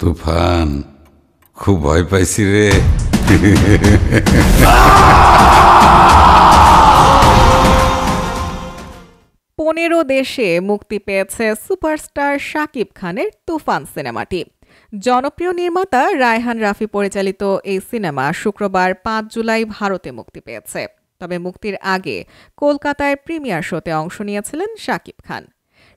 তুফান, খুব ভয় পাইছি রে। 15 দেশে মুক্তি পেয়েছে সুপারস্টার শাকিব খানের তুফান সিনেমাটি। জনপ্রিয় নির্মাতা রায়হান রাফি পরিচালিত এই সিনেমা শুক্রবার 5 জুলাই ভারতে মুক্তি পেয়েছে। তবে মুক্তির আগে কলকাতায় প্রিমিয়ার শোতে অংশ নিয়েছিলেন শাকিব খান।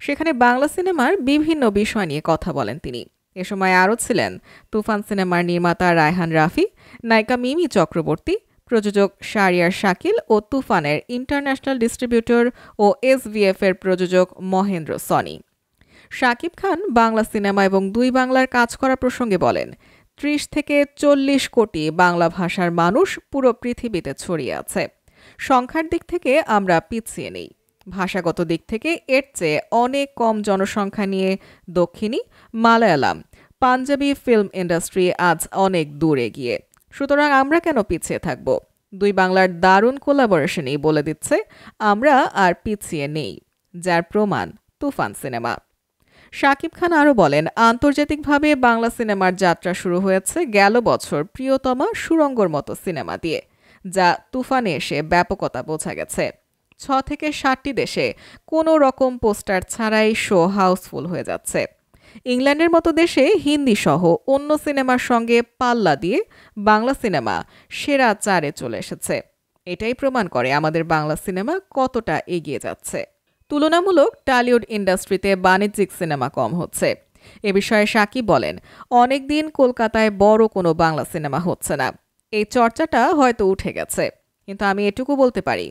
সেখানে বাংলা সিনেমার বিভিন্ন বিষয় নিয়ে কথা বলেন তিনি। এ সময় আরও ছিলেন তুফান সিনেমার নির্মাতা রায়হান রাফি, নায়িকা মিমি চক্রবর্তী, প্রযোজক শাহরিয়ার শাকিল ও তুফানের ইন্টারন্যাশনাল ডিস্ট্রিবিউটর ও এসভিএফ এর প্রযোজক মহেন্দ্র সনি। শাকিব খান বাংলা সিনেমা এবং দুই বাংলার কাজ করা প্রসঙ্গে বলেন, 30 থেকে 40 কোটি বাংলা ভাষার মানুষ পুরো পৃথিবীতে ছড়িয়ে আছে। সংখ্যার দিক থেকে আমরা পিছিয়ে নেই। ভাষাগত দিক থেকে এর চেয়ে অনেক কম জনসংখ্যা নিয়ে দক্ষিণী, মালায়ালাম, পাঞ্জাবি ফিল্ম ইন্ডাস্ট্রি আজ অনেক দূর এগিয়ে। সুতরাং আমরা কেন পিছিয়ে থাকব? দুই বাংলার দারুণ কোলাবোরেশনই বলে দিচ্ছে আমরা আর পিছিয়ে নেই, যার প্রমাণ তুফান সিনেমা। শাকিব খান আরও বলেন, আন্তর্জাতিকভাবে বাংলা সিনেমার যাত্রা শুরু হয়েছে গেল বছর প্রিয়তমা সুরঙ্গর মতো সিনেমা দিয়ে, যা তুফানে এসে ব্যাপকতা বোঝা গেছে। 6 থেকে 7টি দেশে কোনো রকম পোস্টার ছাড়াই শো হাউসফুল হয়ে যাচ্ছে। ইংল্যান্ডের মতো দেশে হিন্দি সহ অন্য সিনেমার সঙ্গে পাল্লা দিয়ে বাংলা সিনেমা সেরা 4-এ চলে এসেছে। এটাই প্রমাণ করে আমাদের বাংলা সিনেমা কতটা এগিয়ে যাচ্ছে। তুলনামূলক টলিউড ইন্ডাস্ট্রিতে বাণিজ্যিক সিনেমা কম হচ্ছে। এ বিষয়ে শাকিব বলেন, অনেক দিন কলকাতায় বড় কোনো বাংলা সিনেমা হচ্ছে না। এই চর্চাটা হয়তো উঠে গেছে, কিন্তু আমি এটুকু বলতে পারি,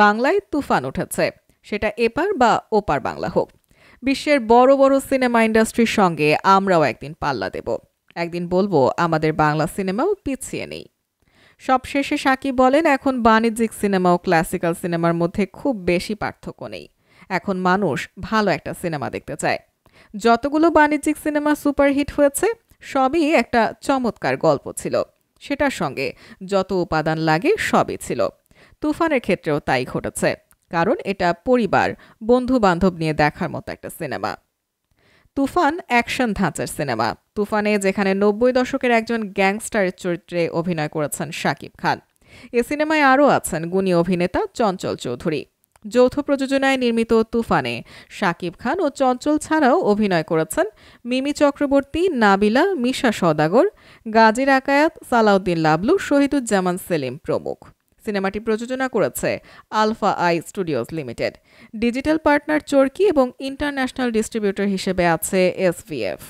বাংলায় তুফান উঠেছে, সেটা এপার বা ওপার বাংলা হোক। বিশ্বের বড় বড় সিনেমা ইন্ডাস্ট্রির সঙ্গে আমরাও একদিন পাল্লা দেব। একদিন বলবো আমাদের বাংলা সিনেমাও পিছিয়ে নেই। সবশেষে শাকিব বলেন, এখন বাণিজ্যিক সিনেমা ও ক্লাসিক্যাল সিনেমার মধ্যে খুব বেশি পার্থক্য নেই। এখন মানুষ ভালো একটা সিনেমা দেখতে চায়। যতগুলো বাণিজ্যিক সিনেমা সুপারহিট হয়েছে সবই একটা চমৎকার গল্প ছিল। সেটার সঙ্গে যত উপাদান লাগে সবই ছিল। তুফানের ক্ষেত্রেও তাই ঘটেছে, কারণ এটা পরিবার, বন্ধু বান্ধব নিয়ে দেখার মতো একটা সিনেমা। তুফান অ্যাকশন ধাঁচের সিনেমা। তুফানে যেখানে 90 দশকের একজন গ্যাংস্টারের চরিত্রে অভিনয় করেছেন শাকিব খান, এ সিনেমায় আরও আছেন গুণী অভিনেতা চঞ্চল চৌধুরী। যৌথ প্রযোজনায় নির্মিত তুফানে শাকিব খান ও চঞ্চল ছাড়াও অভিনয় করেছেন মিমি চক্রবর্তী, নাবিলা, মিশা সওদাগর, গাজী আকায়াত, সালাউদ্দিন লাবলু, শহীদুজ্জামান সেলিম প্রমুখ। সিনেমাটি প্রযোজনা করেছে Alpha I studios limited. Digital partner Chorki এবং ইন্টারন্যাশনাল ডিস্ট্রিবিউটর হিসেবে আছে এসভিএফ।